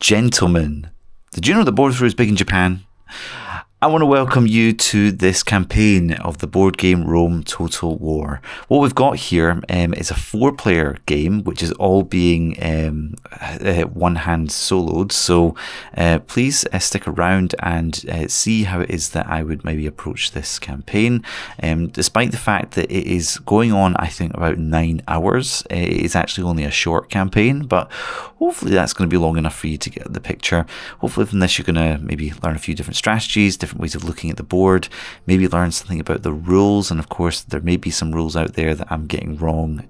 Gentlemen, did you know that BoardThru is big in Japan? I want to welcome you to this campaign of the board game Rome Total War. What we've got here is a 4-player game, which is all being one-hand soloed. So please stick around and see how it is that I would maybe approach this campaign. Despite the fact that it is going on, I think, about 9 hours, it is actually only a short campaign, but hopefully that's going to be long enough for you to get the picture. Hopefully from this you're going to maybe learn a few different strategies, different ways of looking at the board, maybe learn something about the rules, and of course there may be some rules out there that I'm getting wrong.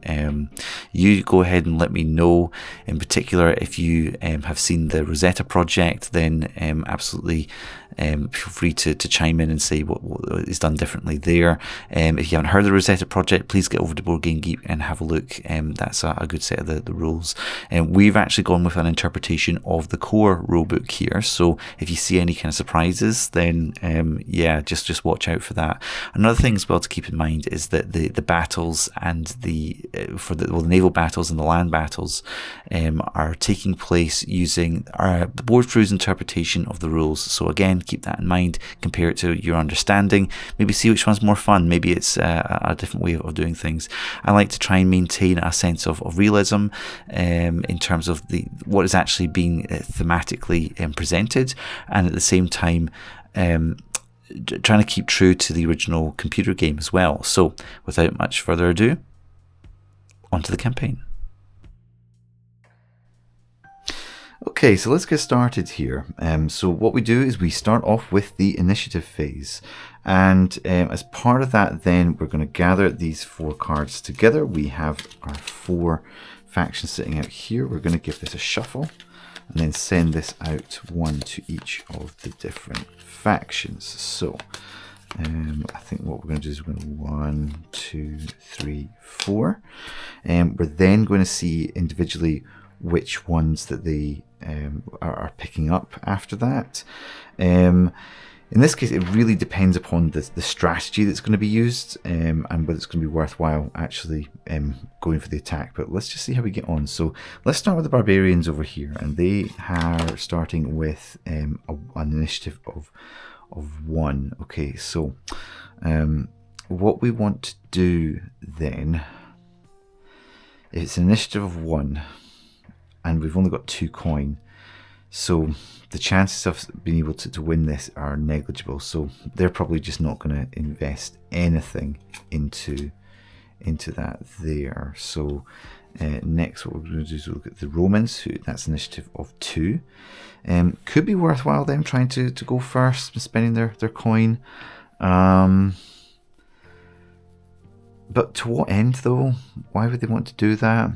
You go ahead and let me know. In particular, if you have seen the Rosetta project, then absolutely feel free to chime in and say what is done differently there. If you haven't heard of the Rosetta project, please get over to Board Game Geek and have a look. That's a good set of the rules. We've actually gone with an interpretation of the core rulebook here, so if you see any kind of surprises, then yeah, just watch out for that. Another thing as well to keep in mind is that the battles and the naval battles and the land battles are taking place using the BoardThru's interpretation of the rules. So again, keep that in mind, compare it to your understanding, maybe see which one's more fun. Maybe it's a different way of doing things. I like to try and maintain a sense of realism in terms of what is actually being thematically presented, and at the same time trying to keep true to the original computer game as well. So without much further ado, onto the campaign. Okay, so let's get started here. So what we do is we start off with the initiative phase, and as part of that then we're going to gather these 4 cards together. We have our 4 factions sitting out here. We're going to give this a shuffle and then send this out 1 to each of the different factions. So I think what we're going to do is we're going to 1, 2, 3, 4. We're then going to see individually which ones that they are picking up after that. In this case, it really depends upon the strategy that's going to be used and whether it's going to be worthwhile actually going for the attack. But let's just see how we get on. So let's start with the barbarians over here, and they are starting with an initiative of 1. Okay, so what we want to do then, it's an initiative of 1. And we've only got 2 coin, so the chances of being able to win this are negligible. So they're probably just not going to invest anything into that there. So next, what we're going to do is look at the Romans, that's initiative of 2. Could be worthwhile them trying to go first, spending their coin. But to what end though? Why would they want to do that?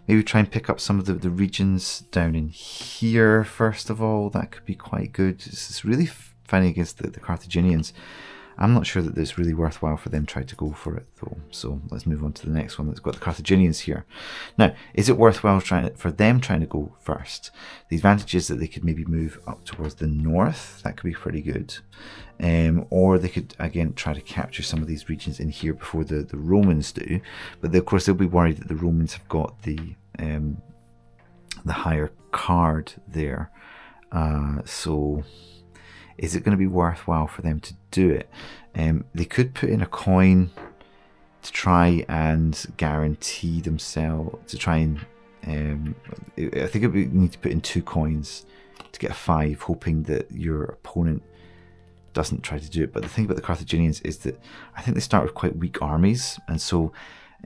Maybe try and pick up some of the regions down in here first of all. That could be quite good. It's really fighting against the Carthaginians. I'm not sure that it's really worthwhile for them to try to go for it though. So let's move on to the next one that's got the Carthaginians here. Now, is it worthwhile for them trying to go first? The advantage is that they could maybe move up towards the north. That could be pretty good. Or they could again try to capture some of these regions in here before the Romans do. But of course they'll be worried that the Romans have got the higher card there. So is it going to be worthwhile for them to do it? They could put in a coin to try and guarantee themselves, to try and I think we need to put in 2 coins to get a 5, hoping that your opponent doesn't try to do it. But the thing about the Carthaginians is that I think they start with quite weak armies, and so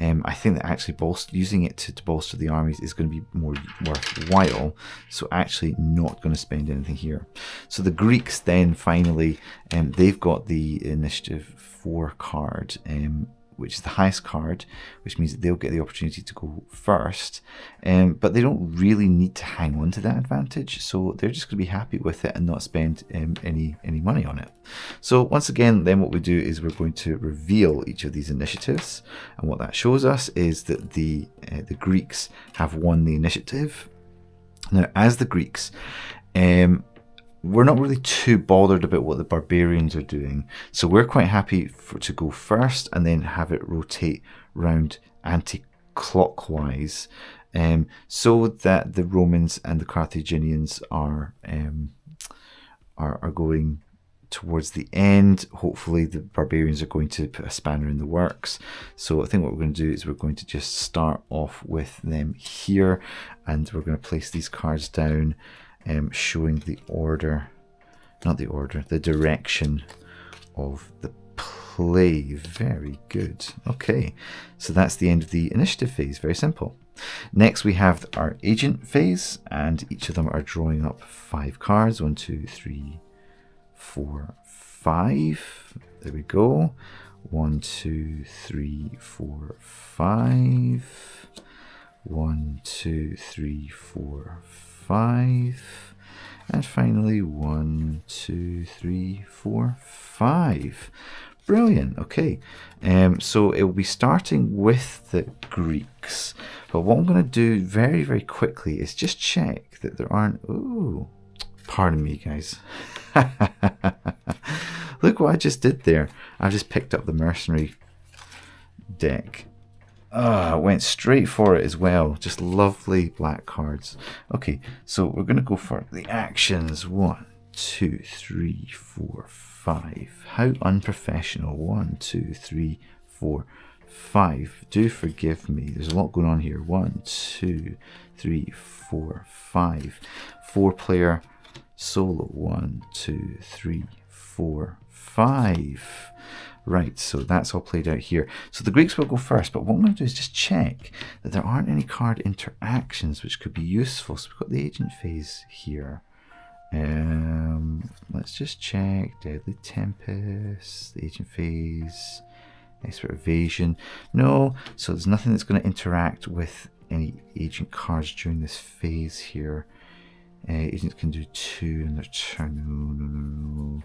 I think that actually using it to bolster the armies is going to be more worthwhile. So actually not going to spend anything here. So the Greeks then finally, they've got the initiative 4 card, which is the highest card, which means that they'll get the opportunity to go first. But they don't really need to hang on to that advantage, so they're just going to be happy with it and not spend any money on it. So once again, then what we do is we're going to reveal each of these initiatives, and what that shows us is that the Greeks have won the initiative. Now, as the Greeks, we're not really too bothered about what the barbarians are doing, so we're quite happy to go first and then have it rotate round anti-clockwise so that the Romans and the Carthaginians are going towards the end. Hopefully the barbarians are going to put a spanner in the works. So I think what we're going to do is we're going to just start off with them here, and we're going to place these cards down, showing the order, not the order, the direction of the play. Very good. Okay, so that's the end of the initiative phase. Very simple. Next we have our agent phase, and each of them are drawing up 5 cards. 1, 2, 3, 4, 5. There we go. 1, 2, 3, 4, 5. 1, 2, 3, 4, 5. And finally 1, 2, 3, 4, 5. Brilliant. Okay, so it will be starting with the Greeks, but what I'm going to do very, very quickly is just check that there aren't... Ooh, pardon me, guys. Look what I just did there. I just picked up the mercenary deck. I went straight for it as well. Just lovely black cards. Okay, so we're going to go for the actions. 1, 2, 3, 4, 5. How unprofessional. 1, 2, 3, 4, 5. Do forgive me. There's a lot going on here. 1, 2, 3, 4, 5. 4-player solo. 1, 2, 3, 4, 5. Right, so that's all played out here. So the Greeks will go first, but what I'm going to do is just check that there aren't any card interactions which could be useful. So we've got the agent phase here. Let's just check. Deadly Tempest, the agent phase, expert evasion. No, so there's nothing that's going to interact with any agent cards during this phase here. Agents can do 2 in their turn.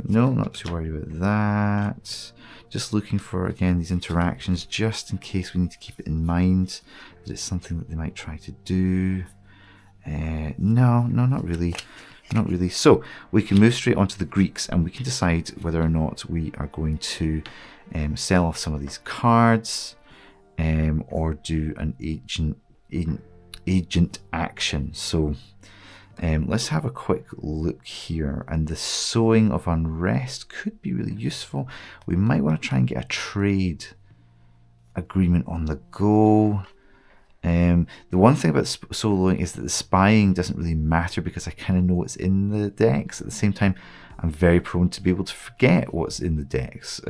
No, not too worried about that. Just looking for, again, these interactions, just in case we need to keep it in mind that it's something that they might try to do. No, not really. Not really. So we can move straight onto the Greeks, and we can decide whether or not we are going to sell off some of these cards, or do an agent action. So let's have a quick look here, and the Sowing of Unrest could be really useful. We might want to try and get a trade agreement on the go. The one thing about soloing is that the spying doesn't really matter because I kind of know what's in the decks. At the same time, I'm very prone to be able to forget what's in the decks.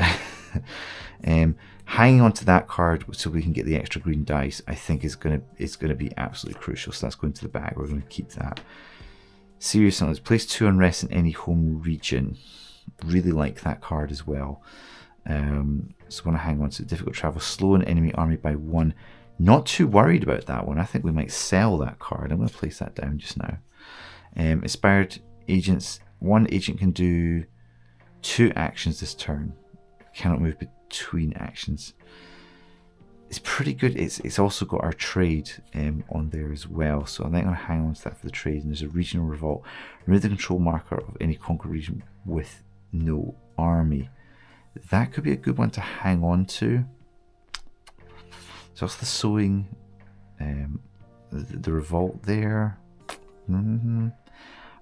Hanging on to that card so we can get the extra green dice, I think is going to be absolutely crucial. So that's going to the bag. We're going to keep that. Serious Knowledge. Place 2 unrest in any home region. Really like that card as well. So I want to hang on to difficult travel. Slow an enemy army by 1. Not too worried about that one. I think we might sell that card. I'm going to place that down just now. Inspired agents. 1 agent can do 2 actions this turn. Cannot move between actions. It's pretty good. It's also got our trade on there as well. So I think I'm going to hang on to that for the trade. And there's a regional revolt. Remove the control marker of any conquered region with no army. That could be a good one to hang on to. So that's the Sowing, the revolt there.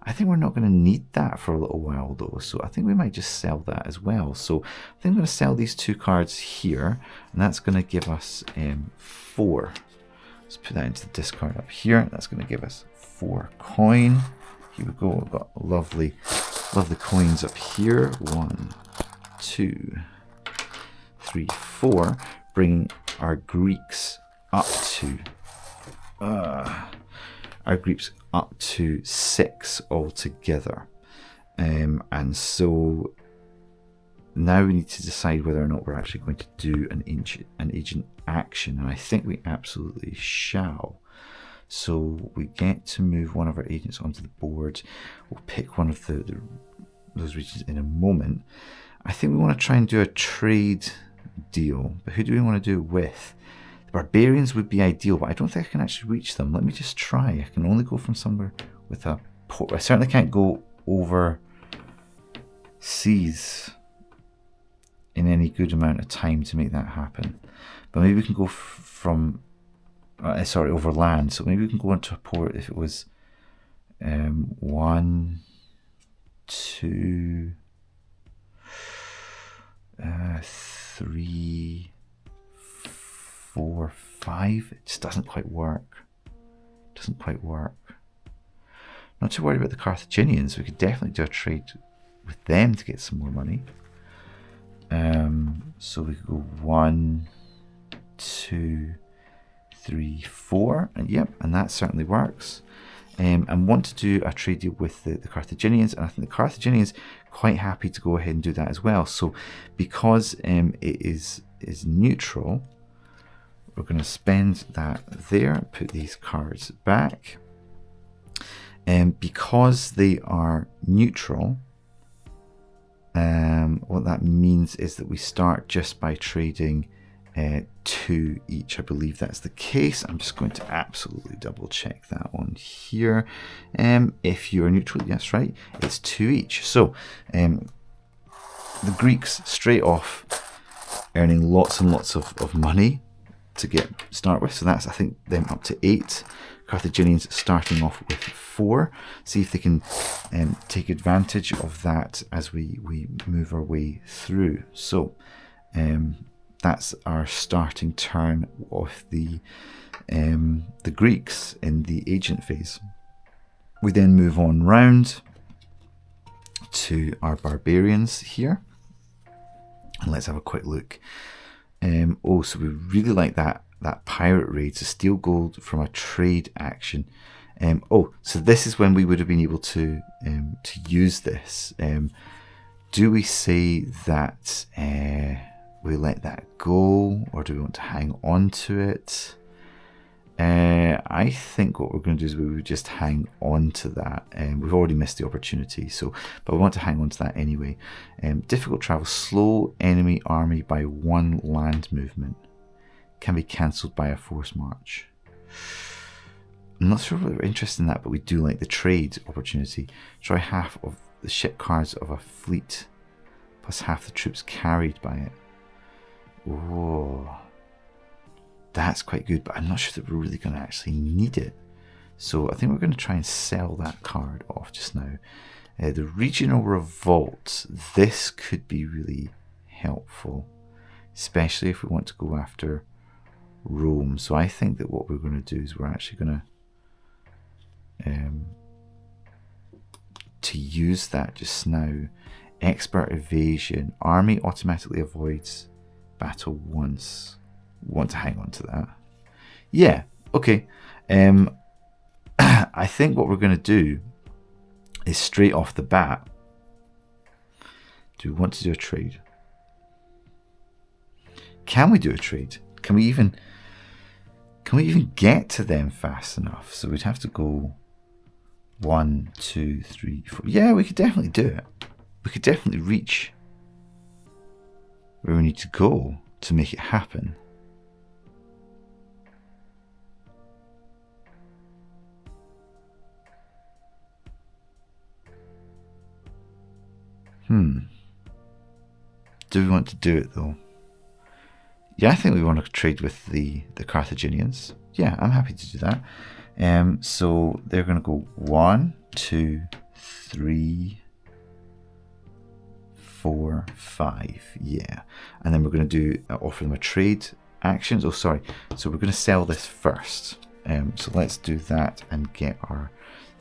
I think we're not going to need that for a little while though, so I think we might just sell that as well. So I think I'm going to sell these 2 cards here, and that's going to give us 4. Let's put that into the discard up here. That's going to give us 4 coin. Here we go. We've got lovely coins up here. 1, 2, 3, 4. Bringing our Greeks up to 6 altogether, and so now we need to decide whether or not we're actually going to do an agent action, and I think we absolutely shall. So we get to move one of our agents onto the board. We'll pick one of those regions in a moment. I think we want to try and do a trade deal, but who do we want to do it with? The barbarians would be ideal, but I don't think I can actually reach them. Let me just try. I can only go from somewhere with a port. I certainly can't go over seas in any good amount of time to make that happen, but maybe we can go from sorry, over land. So maybe we can go into a port if it was 1, 2, 3, 4, 5. It just doesn't quite work. Doesn't quite work. Not too worried about the Carthaginians. We could definitely do a trade with them to get some more money. So we could go 1, 2, 3, 4, and yep, and that certainly works. And want to do a trade deal with the Carthaginians, and I think the Carthaginians quite happy to go ahead and do that as well. So because it is neutral, we're going to spend that there, put these cards back. And because they are neutral, what that means is that we start just by trading 2 each. I believe that's the case. I'm just going to absolutely double check that on here. If you're neutral, yes, right, it's 2 each. So the Greeks straight off earning lots and lots of money to start with. So that's, I think, them up to 8. Carthaginians starting off with 4. See if they can take advantage of that as we move our way through. So that's our starting turn of the Greeks in the agent phase. We then move on round to our barbarians here, and let's have a quick look. Oh, so we really like that pirate raid, to steal gold from a trade action. Oh, so this is when we would have been able to use this. Do we say that we let that go, or do we want to hang on to it? I think what we're going to do is we would just hang on to that. We've already missed the opportunity, but we want to hang on to that anyway. Difficult travel, slow enemy army by 1 land movement. Can be cancelled by a force march. I'm not sure whether we're interested in that, but we do like the trade opportunity. Try half of the ship cards of a fleet, plus half the troops carried by it. Oh, that's quite good, but I'm not sure that we're really going to actually need it. So I think we're going to try and sell that card off just now. The regional revolt, this could be really helpful, especially if we want to go after Rome. So I think that what we're going to do is we're actually going to use that just now. Expert evasion, army automatically avoids battle once. We want to hang on to that. Yeah, okay. I think what we're going to do is straight off the bat, do we want to do a trade? Can we do a trade? Can we even get to them fast enough? So we'd have to go 1, 2, 3, 4. Yeah, we could definitely do it. We could definitely reach where we need to go to make it happen. Do we want to do it though? Yeah, I think we want to trade with the Carthaginians. Yeah, I'm happy to do that. So they're going to go 1, 2, 3, 4, 5. Yeah, and then we're going to do offer them a trade actions. Oh, sorry. So we're going to sell this first. So let's do that and get our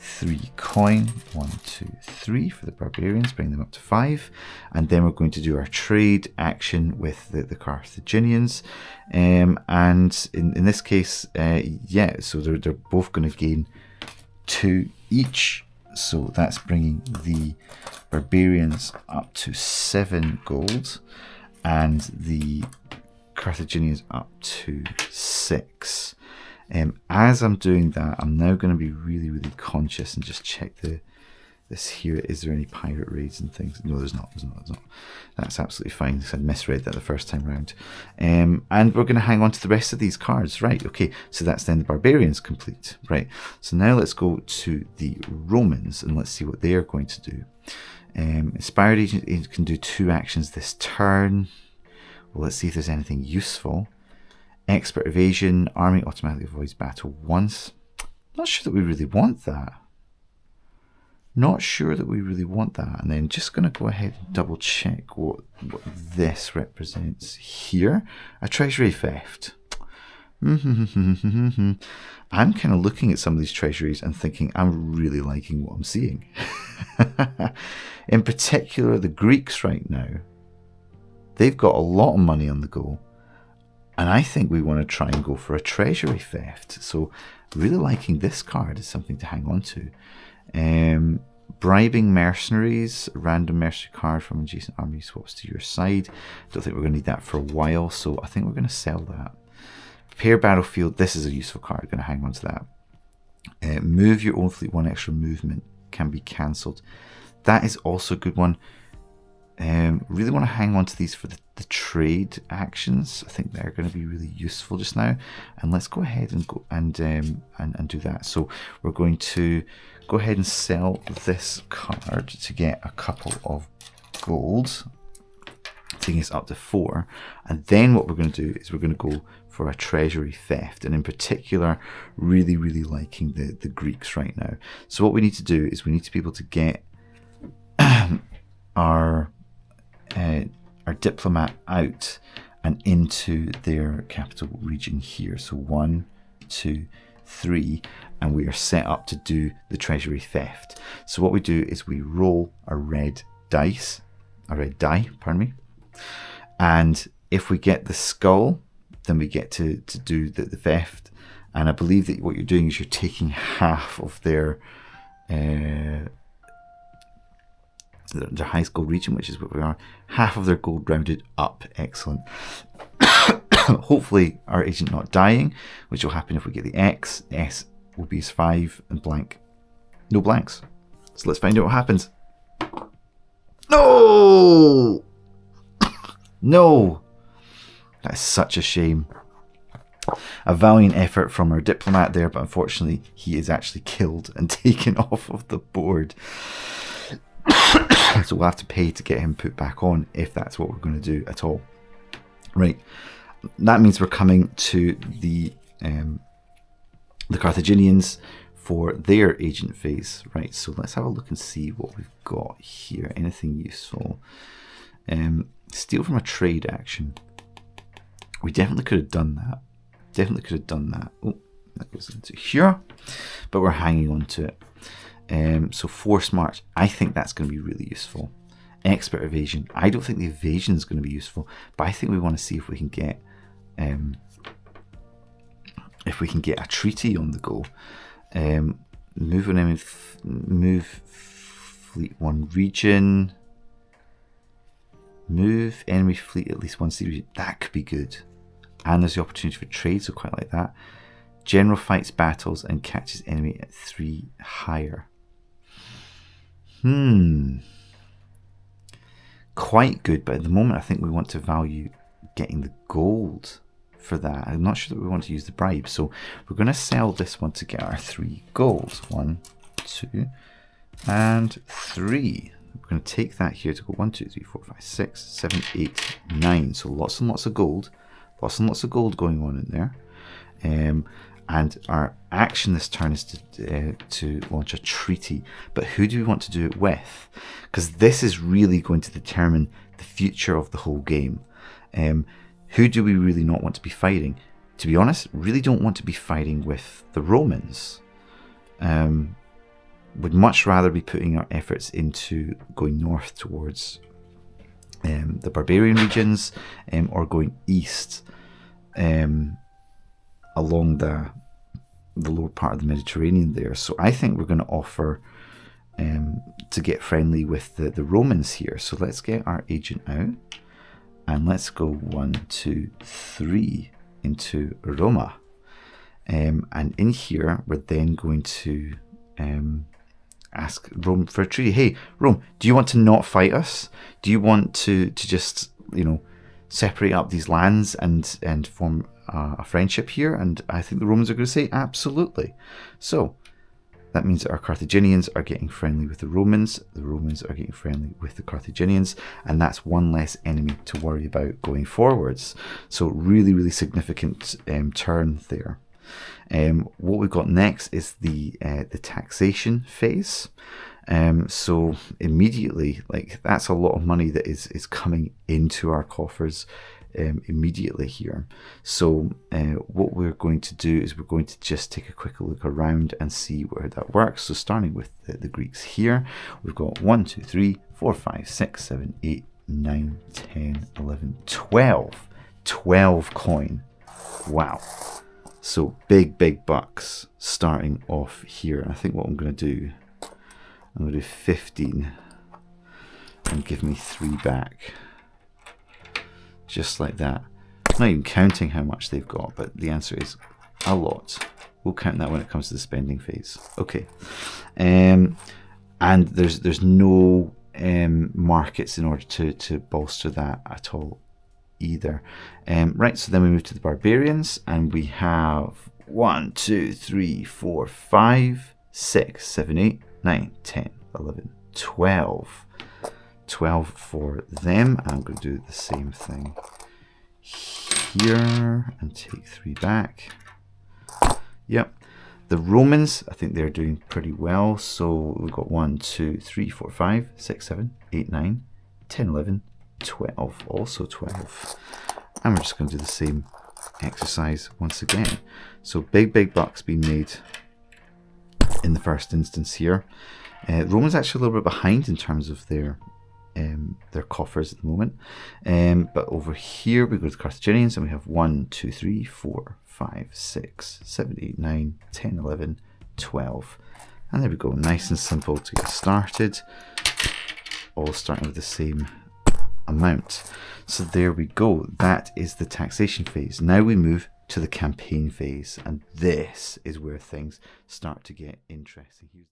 3 coin. 1, 2, 3 for the barbarians, bring them up to 5, and then we're going to do our trade action with the Carthaginians. And in this case, yeah, so they're both going to gain 2 each. So that's bringing the barbarians up to 7 gold, and the Carthaginians up to 6. As I'm doing that, I'm now going to be really, really conscious and just check this here. Is there any pirate raids and things? No, there's not. That's absolutely fine, because I misread that the first time round. And we're going to hang on to the rest of these cards. Right, okay, so that's then the barbarians complete. Right, so now let's go to the Romans and let's see what they are going to do. Inspired Agent can do 2 actions this turn. Well, let's see if there's anything useful. Expert evasion, army automatically avoids battle once. Not sure that we really want that. Not sure that we really want that. And then just going to go ahead and double check what this represents here. A treasury theft. I'm kind of looking at some of these treasuries and thinking I'm really liking what I'm seeing. In particular, the Greeks right now. They've got a lot of money on the go. And I think we want to try and go for a treasury theft. So really liking this card is something to hang on to. Bribing mercenaries, random mercenary card from adjacent army swaps to your side. Don't think we're going to need that for a while, so I think we're going to sell that. Prepare battlefield, this is a useful card, going to hang on to that. Move your own fleet, 1 extra movement can be cancelled. That is also a good one. Really want to hang on to these for the trade actions. I think they're going to be really useful just now. And let's go ahead and go and do that. So we're going to go ahead and sell this card to get a couple of gold, taking us up to 4. And then what we're going to do is we're going to go for a treasury theft, and in particular really liking the Greeks right now. So what we need to do is we need to be able to get our diplomat out and into their capital region here. So 1, 2, 3, and we are set up to do the treasury theft. So what we do is we roll a red die, pardon me, and if we get the skull, then we get to do the theft. And I believe that what you're doing is you're taking half of their highest gold region, which is what we are, half of their gold rounded up. Excellent. Hopefully our agent not dying, which will happen if we get the X. S will be 5 and blank. No blanks. So let's find out what happens. No! No! That is such a shame. A valiant effort from our diplomat there, but unfortunately he is actually killed and taken off of the board. So we'll have to pay to get him put back on if that's what we're going to do at all. Right, that means we're coming to the Carthaginians for their agent phase. Right, so let's have a look and see what we've got here. Anything useful? Steal from a trade action. We definitely could have done that. Definitely could have done that. Oh, that goes into here, but we're hanging on to it. So force march, I think that's going to be really useful. Expert evasion, I don't think the evasion is going to be useful, but I think we want to see if we can get a treaty on the go. Move an enemy, move fleet 1 region, move enemy fleet at least 1 region. That could be good, and there's the opportunity for trade, so quite like that. General fights battles and catches enemy at 3 higher. Quite good, but at the moment I think we want to value getting the gold for that. I'm not sure that we want to use the bribe, so we're going to sell this one to get our 3 gold. 1, 2, and 3. We're going to take that here to go 1, 2, 3, 4, 5, 6, 7, 8, 9. So lots and lots of gold. Lots and lots of gold going on in there. And our action this turn is to launch a treaty. But who do we want to do it with? Because this is really going to determine the future of the whole game. Who do we really not want to be fighting? To be honest, really don't want to be fighting with the Romans. Would much rather be putting our efforts into going north towards the barbarian regions, or going east along the lower part of the Mediterranean there. So I think we're going to offer to get friendly with the Romans here. So let's get our agent out and let's go 1, 2, 3 into Roma. And in here we're then going to ask Rome for a treaty. Hey Rome, do you want to not fight us? Do you want to just, you know, separate up these lands and form a friendship here? And I think the Romans are going to say absolutely. So That means that our Carthaginians are getting friendly with the Romans are getting friendly with the Carthaginians, and that's one less enemy to worry about going forwards. So really, really significant turn there. What we've got next is the taxation phase. So immediately, like, that's a lot of money that is coming into our coffers immediately here. So what we're going to do is we're going to just take a quick look around and see where that works. So starting with the Greeks here, we've got 1, 2, 3, 4, 5, 6, 7, 8, 9, 10, 11, 12 coin. Wow. So big bucks starting off here. I think what I'm going to do, I'm going to do 15 and give me 3 back. Just like that. I'm not even counting how much they've got, but the answer is a lot. We'll count that when it comes to the spending phase. Okay. And there's no markets in order to bolster that at all either. Right, so then we move to the barbarians, and we have 1, 2, 3, 4, 5, 6, 7, 8, 9, 10, 11, 12. 12 for them. I'm going to do the same thing here and take 3 back. Yep. The Romans, I think they're doing pretty well. So we've got 1, 2, 3, 4, 5, 6, 7, 8, 9, 10, 11, 12. Also 12. And we're just going to do the same exercise once again. So big bucks being made in the first instance here. Romans actually a little bit behind in terms of their coffers at the moment, but over here we go to Carthaginians, and we have 1, 2, 3, 4, 5, 6, 7, 8, 9, 10, 11, 12, and there we go. Nice and simple to get started, all starting with the same amount. So there we go. That is the taxation phase. Now we move to the campaign phase, and this is where things start to get interesting.